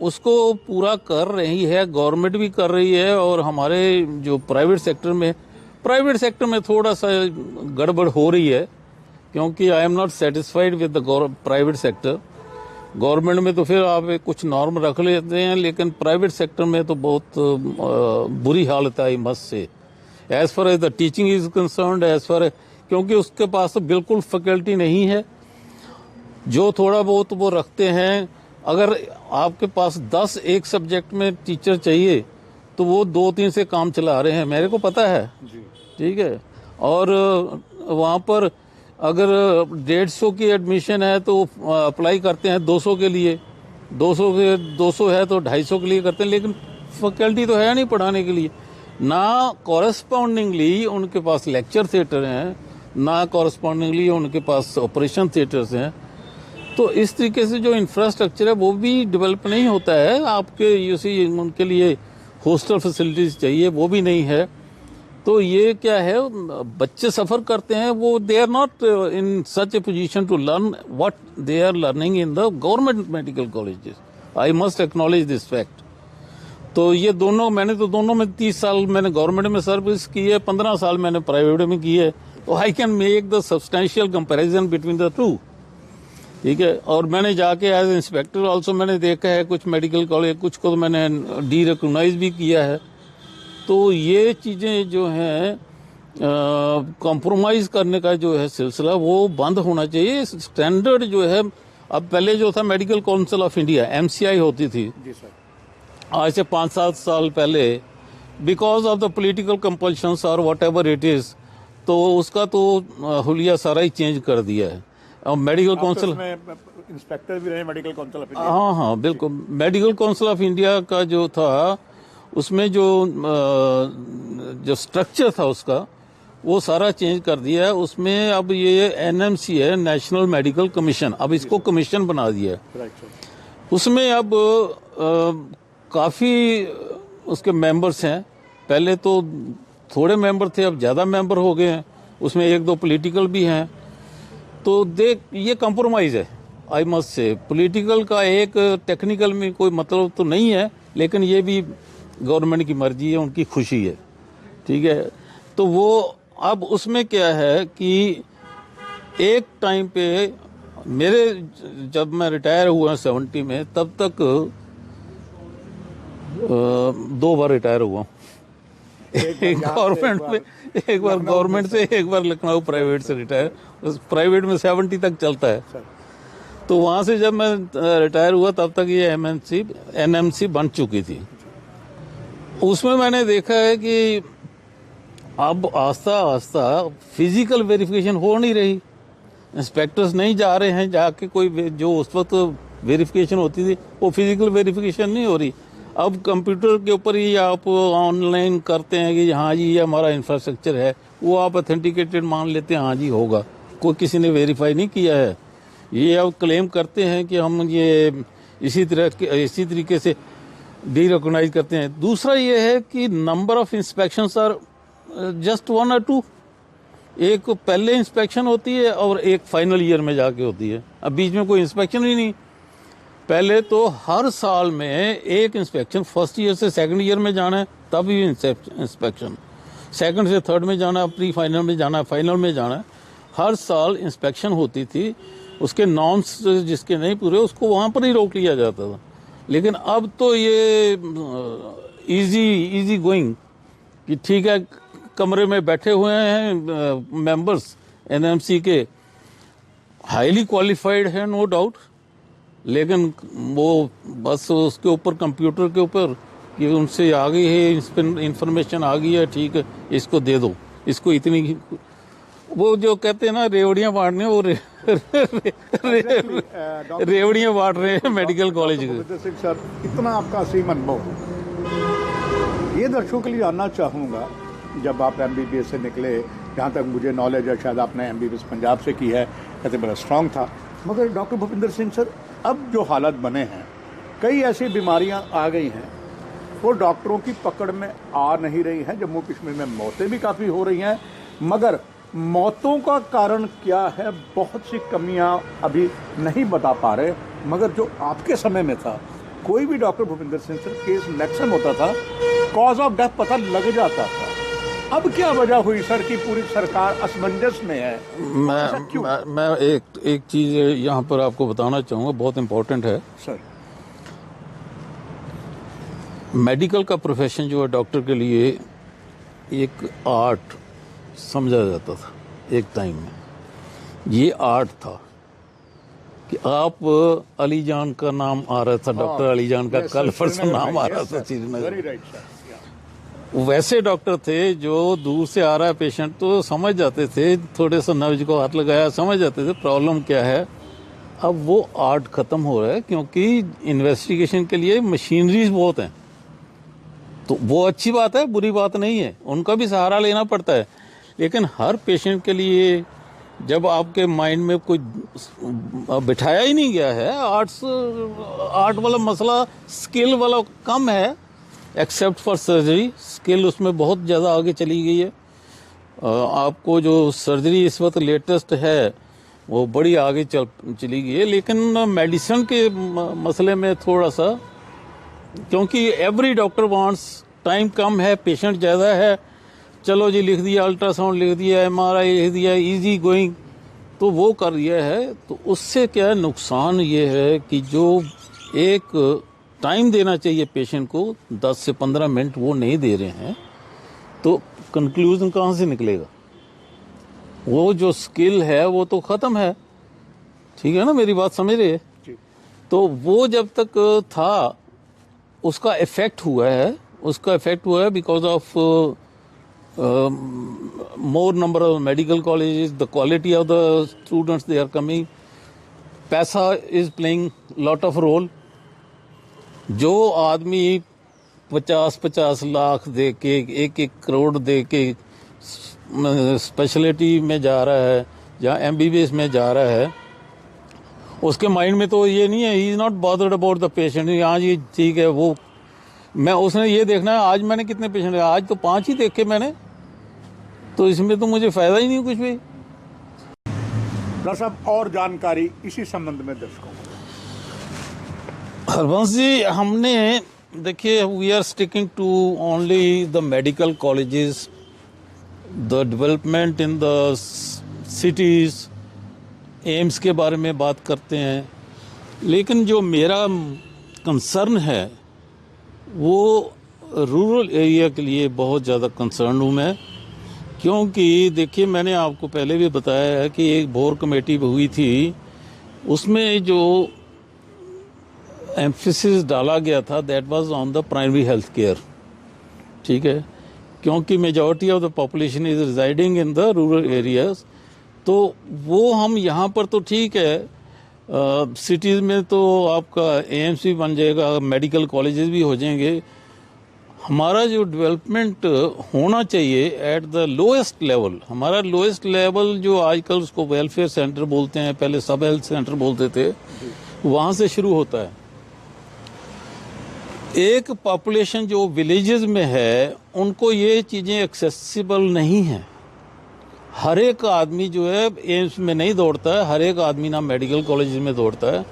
उसको पूरा कर रही है, गवर्नमेंट भी कर रही है, और हमारे जो प्राइवेट सेक्टर में थोड़ा सा गड़बड़ हो रही है, क्योंकि I am not satisfied with the private sector. Government में तो फिर आप कुछ नॉर्म रख लेते हैं, लेकिन प्राइवेट सेक्टर में तो बहुत बुरी हालत है, I must say. As far as the teaching is concerned, as far, क्योंकि उसके पास तो बिल्कुल फैकल्टी नहीं है। जो थोड़ा बहुत वो रखते हैं, अगर आपके पास 10 एक सब्जेक्ट में टीचर चाहिए तो वो 2-3 से काम चला रहे हैं, मेरे को पता है। ठीक है। और वहाँ पर अगर 150 की एडमिशन है तो अप्लाई करते हैं 200 के लिए, 200 है तो 250 के लिए करते हैं, लेकिन फैकल्टी तो है नहीं पढ़ाने के लिए। ना कॉरेस्पॉन्डिंगली उनके पास लेक्चर थिएटर हैं, ना कॉरेस्पॉन्डिंगली उनके पास ऑपरेशन थिएटर्स हैं। तो इस तरीके से जो इंफ्रास्ट्रक्चर है वो भी डेवलप नहीं होता है। आपके यूसी उनके लिए हॉस्टल फैसिलिटीज चाहिए, वो भी नहीं है। तो ये क्या है, बच्चे सफर करते हैं, वो they are not in such a position to learn what they are learning in the government medical colleges. I must acknowledge this fact. तो ये दोनों, मैंने तो दोनों में 30 साल मैंने गवर्नमेंट में सर्विस की है, 15 साल मैंने प्राइवेट में की है। तो I can make the substantial comparison between the two. ठीक है। और मैंने जाके एज इंस्पेक्टर ऑल्सो मैंने देखा है कुछ मेडिकल कॉलेज, कुछ को तो मैंने डी रिकॉग्नाइज भी किया है। तो ये चीज़ें जो हैं, कॉम्प्रोमाइज़ करने का जो है सिलसिला, वो बंद होना चाहिए। स्टैंडर्ड जो है, अब पहले जो था medical council of India, MCI होती थी जी सर, आज से 5-7 साल पहले, because of the political compulsions और वट एवर इट इज़, तो उसका तो हुलिया सारा ही चेंज कर दिया है। और मेडिकल काउंसिल इंस्पेक्टर भी रहे मेडिकल काउंसिल ऑफ इंडिया। हाँ, बिल्कुल। मेडिकल काउंसिल ऑफ इंडिया का जो था, उसमें जो स्ट्रक्चर था उसका, वो सारा चेंज कर दिया है। उसमें अब ये NMC है, नेशनल मेडिकल कमीशन, अब इसको कमीशन बना दिया है। उसमें अब काफ़ी उसके मेंबर्स हैं। पहले तो थोड़े मेंबर थे, अब ज़्यादा मेंबर हो गए हैं। उसमें 1-2 पॉलिटिकल भी हैं। तो ये कंप्रोमाइज़ है, आई मस्ट से। पॉलिटिकल का एक टेक्निकल में कोई मतलब तो नहीं है, लेकिन ये भी गवर्नमेंट की मर्जी है, उनकी खुशी है। ठीक है। तो वो अब उसमें क्या है कि एक टाइम पे मेरे, जब मैं रिटायर हुआ 70 में, तब तक 2 बार रिटायर हुआ। एक गवर्नमेंट में, एक बार गवर्नमेंट से, एक बार लखनऊ प्राइवेट से रिटायर। प्राइवेट में 70 तक चलता है। तो वहाँ से जब मैं रिटायर हुआ तब तक ये NMC बन चुकी थी। उसमें मैंने देखा है कि अब आस्ता आस्ता फिजिकल वेरिफिकेशन हो नहीं रही। इंस्पेक्टर्स नहीं जा रहे हैं, जाके कोई जो उस वक्त वेरिफिकेशन होती थी वो फिजिकल वेरिफिकेशन नहीं हो रही। अब कंप्यूटर के ऊपर ही आप ऑनलाइन करते हैं कि हाँ जी ये हमारा इंफ्रास्ट्रक्चर है, वो आप ऑथेंटिकेटेड मान लेते हैं, हाँ जी होगा, कोई किसी ने वेरीफाई नहीं किया है। ये अब क्लेम करते हैं कि हम ये इसी तरीके से डी रिकॉग्नाइज करते हैं। दूसरा ये है कि number of inspections are just 1 or 2। एक पहले इंस्पेक्शन होती है और एक फाइनल ईयर में जाके होती है। अब बीच में कोई इंस्पेक्शन ही नहीं। पहले तो हर साल में एक इंस्पेक्शन, फर्स्ट ईयर से सेकंड ईयर में जाना है तब भी इंस्पेक्शन, सेकंड से थर्ड में जाना, प्री फाइनल में जाना, फाइनल में जाना, हर साल इंस्पेक्शन होती थी। उसके नॉर्म्स जिसके नहीं पूरे उसको वहाँ पर ही रोक लिया जाता था। लेकिन अब तो ये इजी गोइंग कि ठीक है, कमरे में बैठे हुए हैं मेंबर्स NMC के, हाईली क्वालिफाइड है नो डाउट, लेकिन वो बस उसके ऊपर, कंप्यूटर के ऊपर कि उनसे आ गई है इंफॉर्मेशन, आ गई है, ठीक है इसको दे दो, इसको इतनी, वो जो कहते हैं ना रेवड़ियां बांटने, वो रेवड़ियां बांट रहे हैं मेडिकल कॉलेज के। सिंह सर, इतना आपका असीम अनुभव, ये दर्शकों के लिए जानना चाहूँगा, जब आप MBBS से निकले, जहाँ तक मुझे नॉलेज है शायद आपने MBBS पंजाब से की है, कहते बड़ा स्ट्रांग था, मगर डॉक्टर भूपिंदर सिंह सर, अब जो हालत बने हैं, कई ऐसी बीमारियां आ गई हैं वो डॉक्टरों की पकड़ में आ नहीं रही हैं। जम्मू कश्मीर में मौतें भी काफ़ी हो रही हैं, मगर मौतों का कारण क्या है, बहुत सी कमियां अभी नहीं बता पा रहे। मगर जो आपके समय में था, कोई भी doctor Bhupinder Singh sir case maximum होता था, कॉज ऑफ डेथ पता लग जाता था। अब क्या वजह हुई सर कि पूरी सरकार असमंजस में है? ऐसा क्यों? मैं एक चीज यहाँ पर आपको बताना चाहूँगा, बहुत इम्पोर्टेंट है सर मेडिकल का प्रोफेशन जो है डॉक्टर के लिए एक आर्ट समझा जाता था एक टाइम में। ये आर्ट था कि आप अली जान का नाम आ रहा था, डॉक्टर अली जान का कल परसों नाम आ रहा था श्रीनगर। वैसे डॉक्टर थे जो दूर से आ रहा है पेशेंट तो समझ जाते थे, थोड़े से नब्ज को हाथ लगाया समझ जाते थे प्रॉब्लम क्या है। अब वो आर्ट खत्म हो रहा है क्योंकि इन्वेस्टिगेशन के लिए मशीनरीज बहुत हैं। तो वो अच्छी बात है, बुरी बात नहीं है, उनका भी सहारा लेना पड़ता है। लेकिन हर पेशेंट के लिए जब आपके माइंड में कोई बिठाया ही नहीं गया है, आर्ट वाला मसला स्किल वाला कम है, एक्सेप्ट फॉर सर्जरी। स्किल उसमें बहुत ज़्यादा आगे चली गई है। आपको जो सर्जरी इस वक्त लेटेस्ट है वो बड़ी आगे चली गई है। लेकिन मेडिसिन के मसले में थोड़ा सा, क्योंकि एवरी डॉक्टर वांट्स, टाइम कम है, पेशेंट ज़्यादा है, चलो जी लिख दिया, अल्ट्रासाउंड लिख दिया, MRI लिख दिया, इजी गोइंग, तो वो कर दिया है। तो उससे क्या है, नुकसान ये है कि जो एक टाइम देना चाहिए पेशेंट को 10 से 15 मिनट वो नहीं दे रहे हैं, तो कंक्लूजन कहाँ से निकलेगा? वो जो स्किल है वो तो ख़त्म है। ठीक है ना, मेरी बात समझ रहे हैं? तो वो जब तक था उसका इफेक्ट हुआ है because of more number of medical colleges, the quality of the students they are coming, पैसा is playing lot of role। जो आदमी 50-50 लाख दे के 1-1 करोड़ दे के स्पेशलिटी में जा रहा है या MBBS में जा रहा है, उसके माइंड में तो ये नहीं है, he is not bothered about the patient. हाँ जी ठीक है, वो मैं उसने ये देखना है आज मैंने कितने पेशेंट, आज तो 5 ही देखे मैंने, तो इसमें तो मुझे फायदा ही नहीं कुछ भी। डॉक्टर साहब और जानकारी इसी संबंध में दर्शकों को। हरवंश जी, हमने देखिए we are sticking to only the medical colleges, the development in the cities, AIIMS के बारे में बात करते हैं। लेकिन जो मेरा कंसर्न है वो रूरल एरिया के लिए बहुत ज़्यादा कंसर्न हूँ मैं। क्योंकि देखिए मैंने आपको पहले भी बताया है कि एक बोर कमेटी हुई थी, उसमें जो एम्फेसिस डाला गया था that was on the primary health care. ठीक है, क्योंकि majority of the population is residing in the rural areas. तो वो हम यहाँ पर तो ठीक है, सिटीज़ में तो आपका एम्स भी बन जाएगा, मेडिकल कॉलेजेस भी हो जाएंगे। हमारा जो डेवलपमेंट होना चाहिए एट द लोएस्ट लेवल, हमारा लोएस्ट लेवल जो आजकल उसको वेलफेयर सेंटर बोलते हैं, पहले सब हेल्थ सेंटर बोलते थे, वहाँ से शुरू होता है। एक पॉपुलेशन जो विलेजेस में है उनको ये चीज़ें एक्सेसिबल नहीं हैं। हर एक आदमी जो है एम्स में नहीं दौड़ता है, हर एक आदमी ना मेडिकल कॉलेज में दौड़ता है।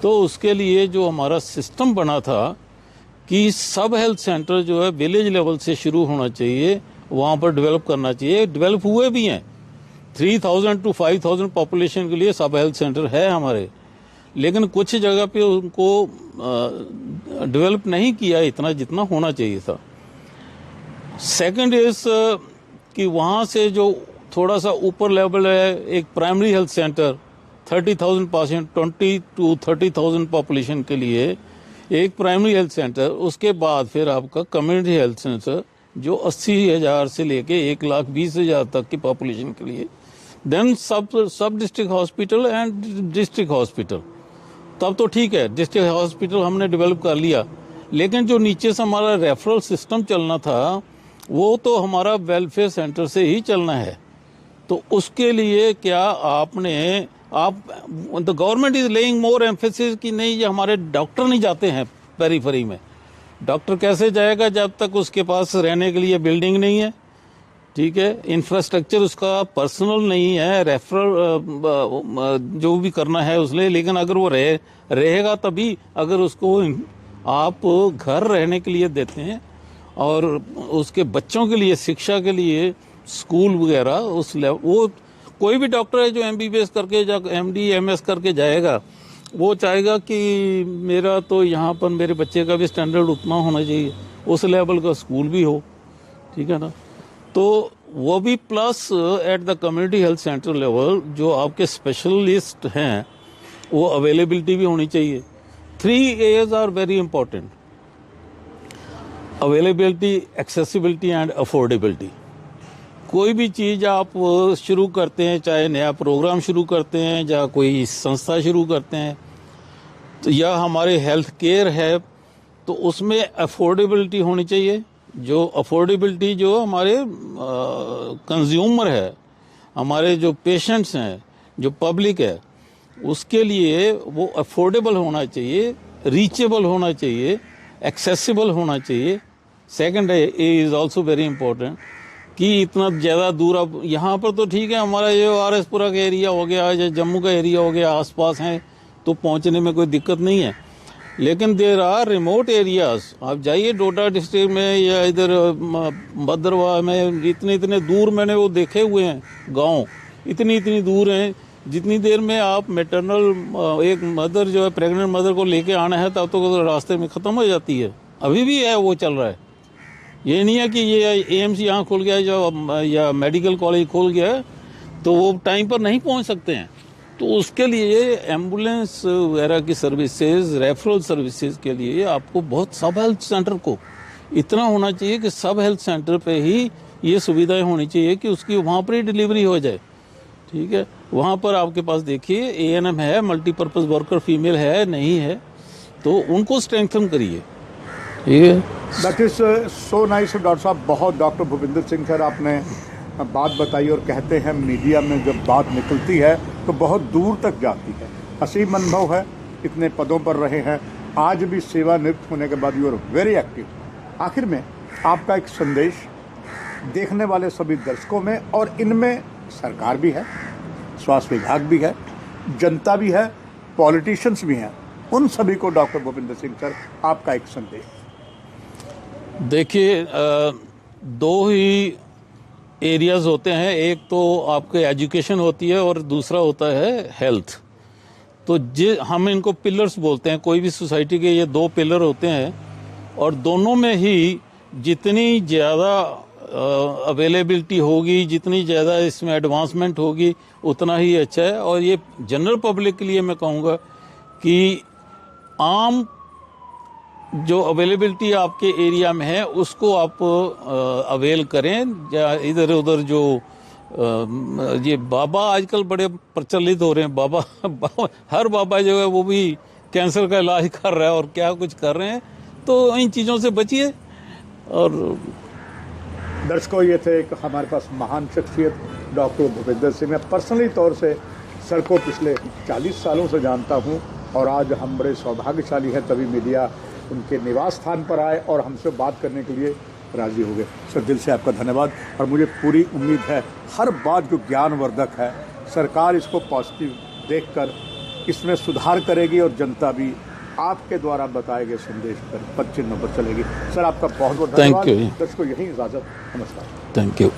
तो उसके लिए जो हमारा सिस्टम बना था कि सब हेल्थ सेंटर जो है विलेज लेवल से शुरू होना चाहिए, वहाँ पर डेवलप करना चाहिए। डेवलप हुए भी हैं, 3000 to 5000 पॉपुलेशन के लिए सब हेल्थ सेंटर है हमारे, लेकिन कुछ जगह पे उनको डेवलप नहीं किया इतना जितना होना चाहिए था। सेकंड इज कि वहाँ से जो थोड़ा सा ऊपर लेवल है, एक primary health centre 30,000 patient, 20 to 30,000 population के लिए एक प्राइमरी हेल्थ सेंटर, उसके बाद फिर आपका कम्युनिटी हेल्थ सेंटर जो 80,000 से लेके 1,20,000 तक की पॉपुलेशन के लिए, देन सब district hospital and district hospital. तब तो ठीक है, डिस्ट्रिक्ट हॉस्पिटल हमने डेवलप कर लिया, लेकिन जो नीचे से हमारा रेफरल सिस्टम चलना था वो तो हमारा वेलफेयर सेंटर से ही चलना है। तो उसके लिए क्या the government is laying more emphasis कि नहीं, ये हमारे डॉक्टर नहीं जाते हैं पेरीफेरी में। डॉक्टर कैसे जाएगा जब तक उसके पास रहने के लिए बिल्डिंग नहीं है, ठीक है, इंफ्रास्ट्रक्चर उसका पर्सनल नहीं है, रेफरल जो भी करना है उसने। लेकिन अगर वो रहेगा तभी, अगर उसको आप घर रहने के लिए देते हैं और उसके बच्चों के लिए शिक्षा के लिए स्कूल वगैरह उस लेवल, वो कोई भी डॉक्टर है जो MBBS करके या MD MS करके जाएगा, वो चाहेगा कि मेरा तो यहाँ पर मेरे बच्चे का भी स्टैंडर्ड उतना होना चाहिए, उस लेवल का स्कूल भी हो, ठीक है ना। तो वो भी plus at the community health centre level जो आपके स्पेशलिस्ट हैं वो अवेलेबिलिटी भी होनी चाहिए। 3 A's are very important: availability, accessibility and affordability. कोई भी चीज़ आप शुरू करते हैं, चाहे नया प्रोग्राम शुरू करते हैं या कोई संस्था शुरू करते हैं, तो या हमारे हेल्थ केयर है, तो उसमें अफोर्डेबिलिटी होनी चाहिए। जो अफोर्डेबिलिटी जो हमारे कंज्यूमर है, हमारे जो पेशेंट्स हैं, जो पब्लिक है, उसके लिए वो अफोर्डेबल होना चाहिए, रीचेबल होना चाहिए, एक्सेसिबल होना चाहिए। Second A is also very important कि इतना ज़्यादा दूर, अब यहाँ पर तो ठीक है, हमारा ये RSपुरा का एरिया हो गया या जम्मू का एरिया हो गया, आसपास हैं तो पहुँचने में कोई दिक्कत नहीं है। लेकिन देर आर रिमोट एरियाज, आप जाइए डोडा डिस्ट्रिक्ट में या इधर भद्रवाह में, इतने दूर मैंने वो देखे हुए हैं गांव, इतनी दूर हैं, जितनी देर में आप मैटरनल एक मदर जो है, प्रेग्नेंट मदर को लेके आना है तब तो रास्ते में ख़त्म हो जाती है। अभी भी है, वो चल रहा है। ये नहीं है कि ये AMC यहाँ खुल गया या मेडिकल कॉलेज खुल गया तो वो टाइम पर नहीं पहुँच सकते हैं। तो उसके लिए एम्बुलेंस वगैरह की सर्विसेज, रेफरल सर्विसेज के लिए आपको बहुत सब हेल्थ सेंटर को इतना होना चाहिए कि सब हेल्थ सेंटर पे ही ये सुविधाएं होनी चाहिए कि उसकी वहाँ पर ही डिलीवरी हो जाए, ठीक है। वहाँ पर आपके पास देखिए ANM है, मल्टीपर्पज़ वर्कर फीमेल है, नहीं है, तो उनको स्ट्रेंथन करिए, ठीक है। That is so nice doctor साहब। बहुत डॉक्टर भूपिंदर सिंह सर आपने बात बताई, और कहते हैं मीडिया में जब बात निकलती है तो बहुत दूर तक जाती है। असीम अनुभव है, इतने पदों पर रहे हैं, आज भी सेवानिवृत्त होने के बाद यू आर वेरी एक्टिव। आखिर में आपका एक संदेश देखने वाले सभी दर्शकों में, और इनमें सरकार भी है, स्वास्थ्य विभाग भी है, जनता भी है, पॉलिटिशियंस भी हैं, उन सभी को डॉक्टर भूपिंदर सिंह सर आपका एक संदेश। देखिए, 2 ही एरियाज होते हैं, एक तो आपके एजुकेशन होती है और दूसरा होता है हेल्थ। तो हम इनको पिलर्स बोलते हैं, कोई भी सोसाइटी के ये 2 पिलर होते हैं, और दोनों में ही जितनी ज़्यादा अवेलेबिलिटी होगी, जितनी ज़्यादा इसमें एडवांसमेंट होगी, उतना ही अच्छा है। और ये जनरल पब्लिक के लिए मैं कहूँगा कि आम जो अवेलेबिलिटी आपके एरिया में है उसको आप अवेल करें, या इधर उधर जो ये बाबा आजकल बड़े प्रचलित हो रहे हैं, बाबा हर बाबा जो है वो भी कैंसर का इलाज कर रहा है और क्या कुछ कर रहे हैं, तो इन चीज़ों से बचिए। और दर्शकों, ये थे एक हमारे पास महान शख्सियत डॉक्टर भूपिंदर सिंह। मैं पर्सनली तौर से सर को पिछले 40 सालों से जानता हूँ, और आज हम बड़े सौभाग्यशाली हैं, तभी मीडिया उनके निवास स्थान पर आए और हमसे बात करने के लिए राजी हो गए। सर, दिल से आपका धन्यवाद। और मुझे पूरी उम्मीद है हर बात जो ज्ञानवर्धक है, सरकार इसको पॉजिटिव देखकर इसमें सुधार करेगी, और जनता भी आपके द्वारा बताए गए संदेश पर चिन्हों पर चलेगी। सर, आपका बहुत बहुत धन्यवाद। दर्शकों, यही इजाज़त, नमस्कार। Thank you.